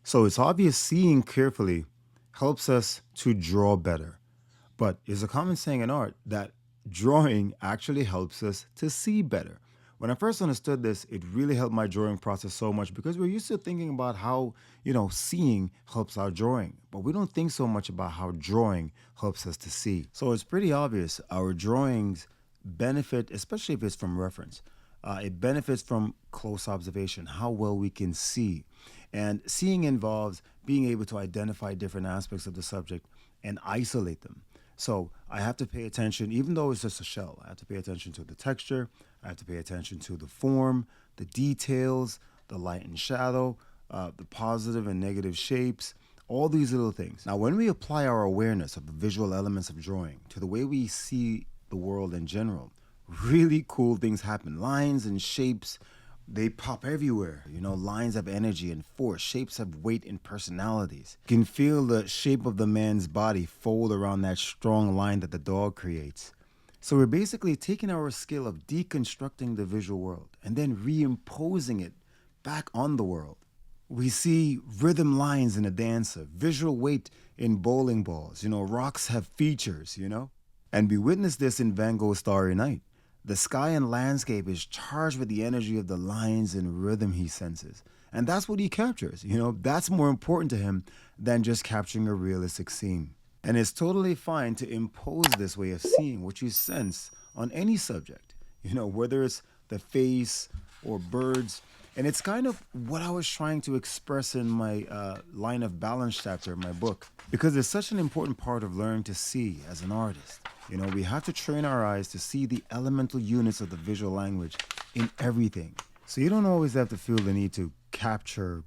So it's obvious seeing carefully helps us to draw better. But there's a common saying in art that drawing actually helps us to see better. When I first understood this, it really helped my drawing process so much because we're used to thinking about how, seeing helps our drawing, but we don't think so much about how drawing helps us to see. So it's pretty obvious our drawings benefit, especially if it's from reference. It benefits from close observation, how well we can see. And seeing involves being able to identify different aspects of the subject and isolate them. So I have to pay attention, even though it's just a shell, I have to pay attention to the texture, I have to pay attention to the form, the details, the light and shadow, the positive and negative shapes, all these little things. Now, when we apply our awareness of the visual elements of drawing to the way we see the world in general, really cool things happen. Lines and shapes, they pop everywhere. Lines have energy and force. Shapes have weight and personalities. You can feel the shape of the man's body fold around that strong line that the dog creates. So we're basically taking our skill of deconstructing the visual world and then reimposing it back on the world. We see rhythm lines in a dancer, visual weight in bowling balls. Rocks have features. And we witness this in Van Gogh's Starry Night. The sky and landscape is charged with the energy of the lines and rhythm he senses. And that's what he captures. That's more important to him than just capturing a realistic scene. And it's totally fine to impose this way of seeing what you sense on any subject, whether it's the face or birds. And it's kind of what I was trying to express in my line of balance chapter in my book, because it's such an important part of learning to see as an artist. We have to train our eyes to see the elemental units of the visual language in everything. So you don't always have to feel the need to capture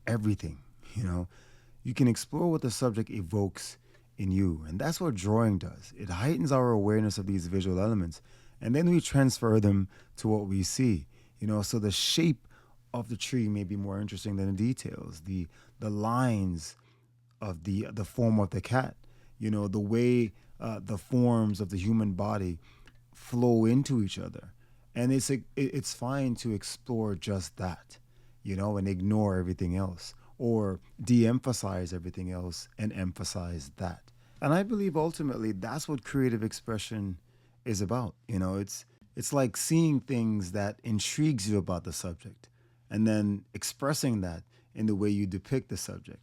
everything. You can explore what the subject evokes in you. And that's what drawing does. It heightens our awareness of these visual elements. And then we transfer them to what we see. So the shape of the tree may be more interesting than the details. The lines of the form of the cat, the way the forms of the human body flow into each other. And it's fine to explore just that, and ignore everything else or de-emphasize everything else and emphasize that. And I believe ultimately that's what creative expression is about. It's like seeing things that intrigues you about the subject and then expressing that in the way you depict the subject.